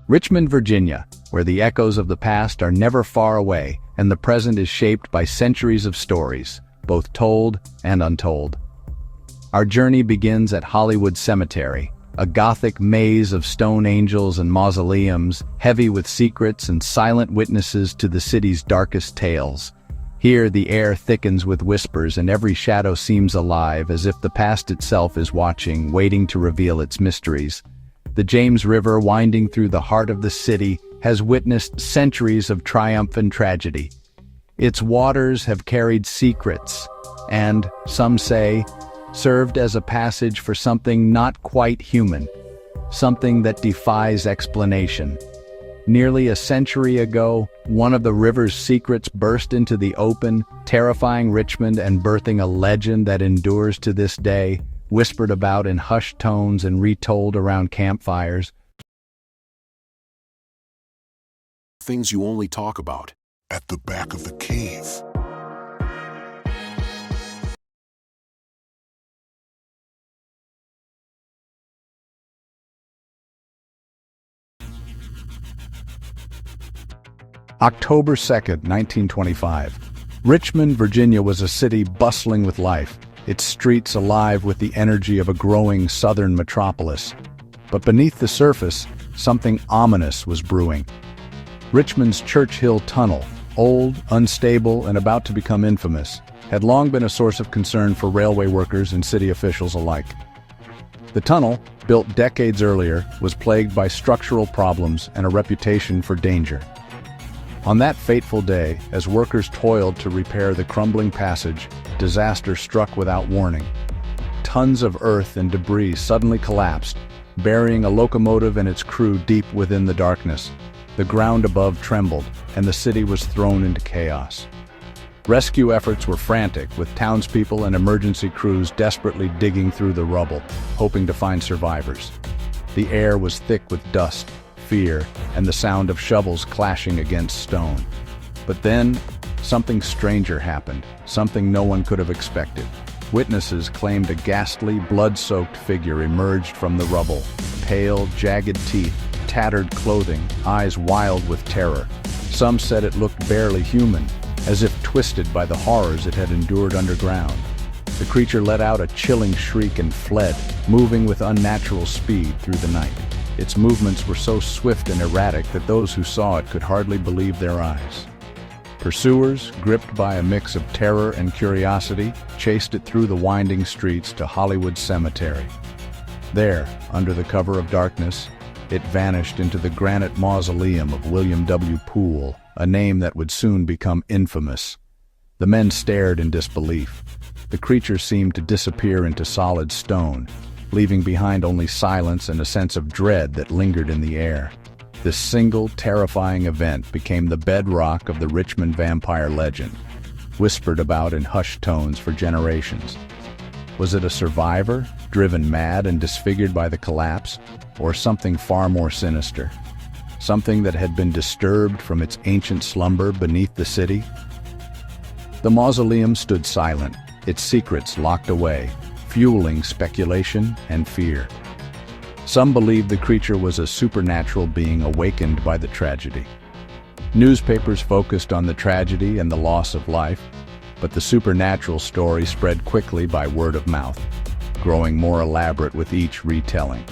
Richmond, Virginia, where the echoes of the past are never far away and the present is shaped by centuries of stories, both told and untold. Our journey begins at Hollywood Cemetery, a Gothic maze of stone angels and mausoleums, heavy with secrets and silent witnesses to the city's darkest tales. Here, the air thickens with whispers and every shadow seems alive, as if the past itself is watching, waiting to reveal its mysteries. The James River, winding through the heart of the city, has witnessed centuries of triumph and tragedy. Its waters have carried secrets and, some say, served as a passage for something not quite human, something that defies explanation. Nearly a century ago, one of the river's secrets burst into the open, terrifying Richmond and birthing a legend that endures to this day, whispered about in hushed tones and retold around campfires. Things you only talk about at the back of the cave. October 2nd, 1925. Richmond, Virginia was a city bustling with life, its streets alive with the energy of a growing southern metropolis. But beneath the surface, something ominous was brewing. Richmond's Church Hill Tunnel, old, unstable, and about to become infamous, had long been a source of concern for railway workers and city officials alike. The tunnel, built decades earlier, was plagued by structural problems and a reputation for danger. On that fateful day, as workers toiled to repair the crumbling passage, disaster struck without warning. Tons of earth and debris suddenly collapsed, burying a locomotive and its crew deep within the darkness. The ground above trembled, and the city was thrown into chaos. Rescue efforts were frantic, with townspeople and emergency crews desperately digging through the rubble, hoping to find survivors. The air was thick with dust, fear, and the sound of shovels clashing against stone. But then, something stranger happened, something no one could have expected. Witnesses claimed a ghastly, blood-soaked figure emerged from the rubble, pale, jagged teeth, tattered clothing, eyes wild with terror. Some said it looked barely human, as if twisted by the horrors it had endured underground. The creature let out a chilling shriek and fled, moving with unnatural speed through the night. Its movements were so swift and erratic that those who saw it could hardly believe their eyes. Pursuers, gripped by a mix of terror and curiosity, chased it through the winding streets to Hollywood Cemetery. There, under the cover of darkness, it vanished into the granite mausoleum of William W. Poole, a name that would soon become infamous. The men stared in disbelief. The creature seemed to disappear into solid stone, leaving behind only silence and a sense of dread that lingered in the air. This single, terrifying event became the bedrock of the Richmond Vampire legend, whispered about in hushed tones for generations. Was it a survivor, driven mad and disfigured by the collapse, or something far more sinister? Something that had been disturbed from its ancient slumber beneath the city? The mausoleum stood silent, its secrets locked away, fueling speculation and fear. Some believed the creature was a supernatural being awakened by the tragedy. Newspapers focused on the tragedy and the loss of life, but the supernatural story spread quickly by word of mouth, growing more elaborate with each retelling.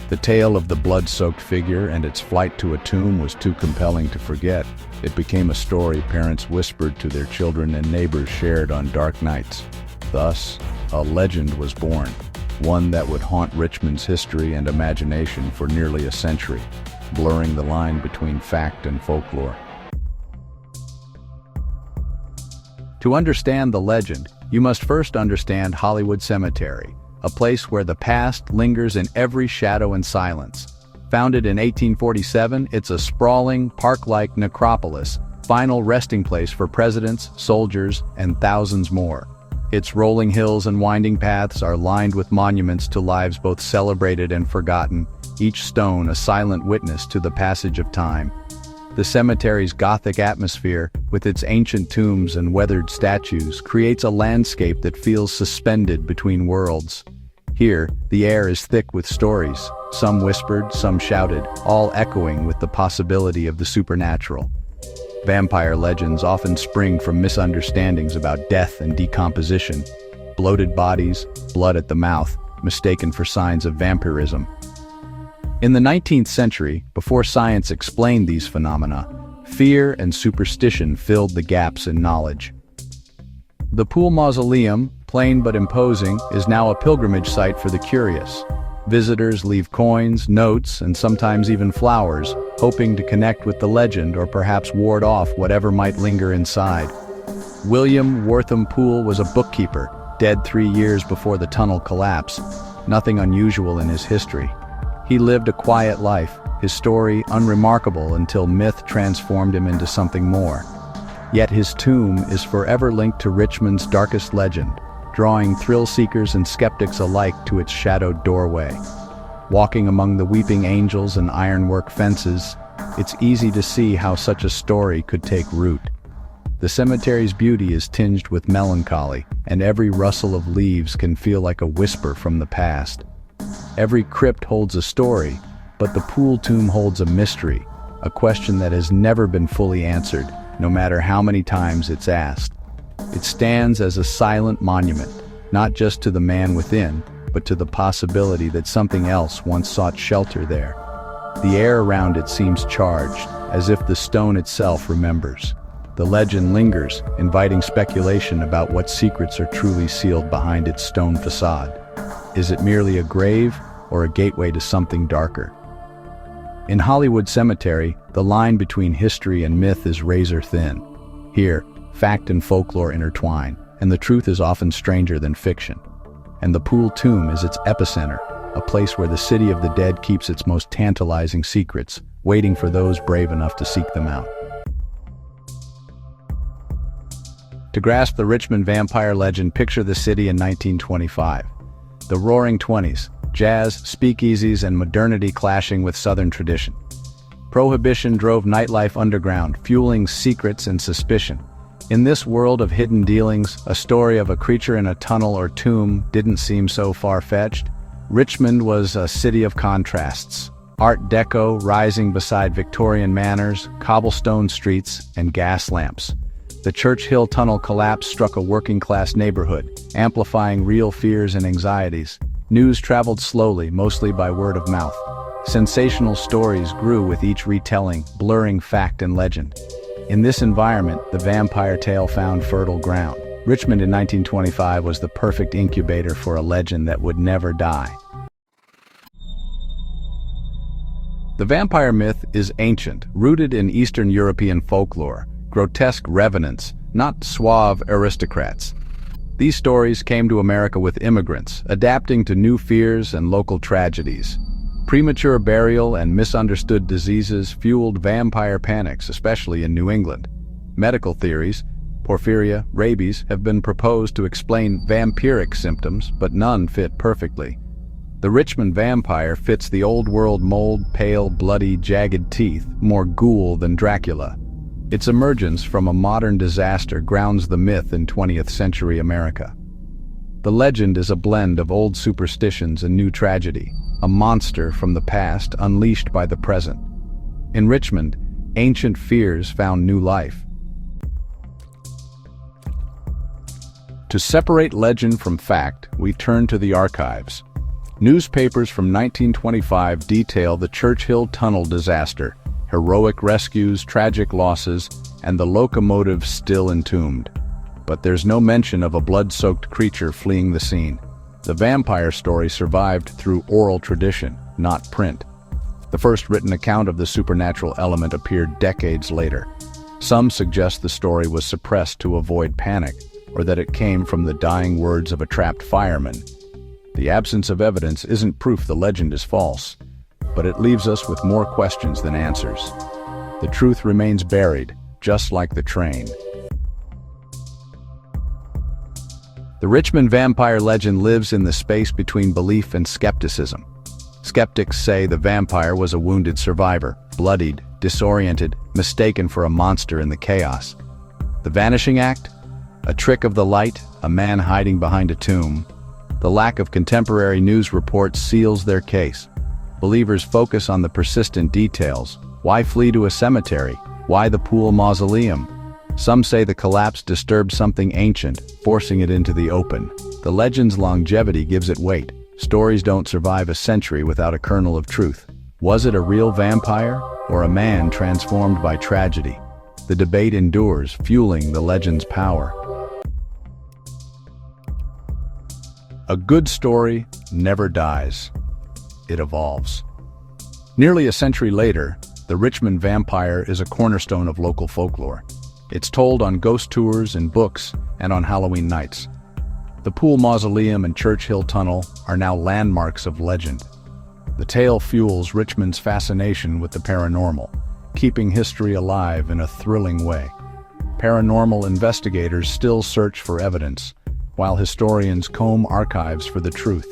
The tale of the blood-soaked figure and its flight to a tomb was too compelling to forget. It became a story parents whispered to their children and neighbors shared on dark nights. Thus, a legend was born, one that would haunt Richmond's history and imagination for nearly a century, blurring the line between fact and folklore. To understand the legend, you must first understand Hollywood Cemetery, a place where the past lingers in every shadow and silence. Founded in 1847, it's a sprawling, park-like necropolis, final resting place for presidents, soldiers, and thousands more. Its rolling hills and winding paths are lined with monuments to lives both celebrated and forgotten, each stone a silent witness to the passage of time. The cemetery's Gothic atmosphere, with its ancient tombs and weathered statues, creates a landscape that feels suspended between worlds. Here, the air is thick with stories, some whispered, some shouted, all echoing with the possibility of the supernatural. Vampire legends often spring from misunderstandings about death and decomposition, bloated bodies, blood at the mouth, mistaken for signs of vampirism. In the 19th century, before science explained these phenomena, fear and superstition filled the gaps in knowledge. The Pool Mausoleum, plain but imposing, is now a pilgrimage site for the curious. Visitors leave coins, notes, and sometimes even flowers, hoping to connect with the legend or perhaps ward off whatever might linger inside. William Wortham Poole was a bookkeeper, dead 3 years before the tunnel collapse. Nothing unusual in his history. He lived a quiet life, his story unremarkable until myth transformed him into something more. Yet his tomb is forever linked to Richmond's darkest legend, drawing thrill-seekers and skeptics alike to its shadowed doorway. Walking among the weeping angels and ironwork fences, it's easy to see how such a story could take root. The cemetery's beauty is tinged with melancholy, and every rustle of leaves can feel like a whisper from the past. Every crypt holds a story, but the Poole tomb holds a mystery, a question that has never been fully answered, no matter how many times it's asked. It stands as a silent monument, not just to the man within, but to the possibility that something else once sought shelter there. The air around it seems charged, as if the stone itself remembers. The legend lingers, inviting speculation about what secrets are truly sealed behind its stone facade. Is it merely a grave, or a gateway to something darker? In Hollywood Cemetery, the line between history and myth is razor thin. Here, fact and folklore intertwine, and the truth is often stranger than fiction. And the Poole tomb is its epicenter, a place where the city of the dead keeps its most tantalizing secrets, waiting for those brave enough to seek them out. To grasp the Richmond Vampire legend, picture the city in 1925. The Roaring Twenties, jazz, speakeasies, and modernity clashing with Southern tradition. Prohibition drove nightlife underground, fueling secrets and suspicion. In this world of hidden dealings, a story of a creature in a tunnel or tomb didn't seem so far-fetched. Richmond was a city of contrasts. Art Deco rising beside Victorian manors, cobblestone streets, and gas lamps. The Church Hill Tunnel collapse struck a working-class neighborhood, amplifying real fears and anxieties. News traveled slowly, mostly by word of mouth. Sensational stories grew with each retelling, blurring fact and legend. In this environment, the vampire tale found fertile ground. Richmond in 1925 was the perfect incubator for a legend that would never die. The vampire myth is ancient, rooted in Eastern European folklore. Grotesque revenants, not suave aristocrats. These stories came to America with immigrants, adapting to new fears and local tragedies. Premature burial and misunderstood diseases fueled vampire panics, especially in New England. Medical theories, porphyria, rabies, have been proposed to explain vampiric symptoms, but none fit perfectly. The Richmond Vampire fits the old-world mold, pale, bloody, jagged teeth, more ghoul than Dracula. Its emergence from a modern disaster grounds the myth in 20th century America. The legend is a blend of old superstitions and new tragedy, a monster from the past unleashed by the present. In Richmond, ancient fears found new life. To separate legend from fact, we turn to the archives. Newspapers from 1925 detail the Church Hill Tunnel disaster, heroic rescues, tragic losses, and the locomotive still entombed. But there's no mention of a blood-soaked creature fleeing the scene. The vampire story survived through oral tradition, not print. The first written account of the supernatural element appeared decades later. Some suggest the story was suppressed to avoid panic, or that it came from the dying words of a trapped fireman. The absence of evidence isn't proof the legend is false, but it leaves us with more questions than answers. The truth remains buried, just like the train. The Richmond Vampire legend lives in the space between belief and skepticism. Skeptics say the vampire was a wounded survivor, bloodied, disoriented, mistaken for a monster in the chaos. The Vanishing Act? A trick of the light, a man hiding behind a tomb. The lack of contemporary news reports seals their case. Believers focus on the persistent details. Why flee to a cemetery? Why the pool mausoleum? Some say the collapse disturbed something ancient, forcing it into the open. The legend's longevity gives it weight. Stories don't survive a century without a kernel of truth. Was it a real vampire, or a man transformed by tragedy? The debate endures, fueling the legend's power. A good story never dies. It evolves. Nearly a century later, the Richmond Vampire is a cornerstone of local folklore. It's told on ghost tours in books and on Halloween nights. The Pool Mausoleum and Church Hill Tunnel are now landmarks of legend. The tale fuels Richmond's fascination with the paranormal, keeping history alive in a thrilling way. Paranormal investigators still search for evidence, while historians comb archives for the truth.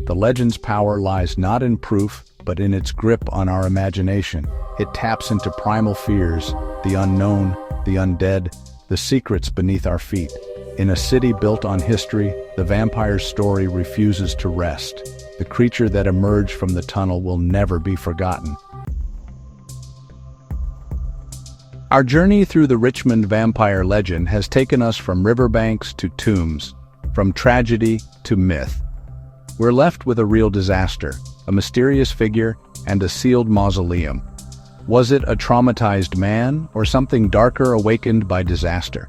The legend's power lies not in proof, but in its grip on our imagination. It taps into primal fears, the unknown, the undead, the secrets beneath our feet. In a city built on history, the vampire's story refuses to rest. The creature that emerged from the tunnel will never be forgotten. Our journey through the Richmond Vampire legend has taken us from riverbanks to tombs, from tragedy to myth. We're left with a real disaster, a mysterious figure, and a sealed mausoleum. Was it a traumatized man, or something darker awakened by disaster?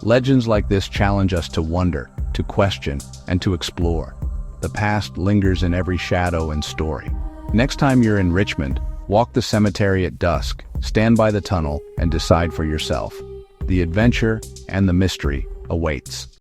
Legends like this challenge us to wonder, to question, and to explore. The past lingers in every shadow and story. Next time you're in Richmond, walk the cemetery at dusk, stand by the tunnel, and decide for yourself. The adventure and the mystery awaits.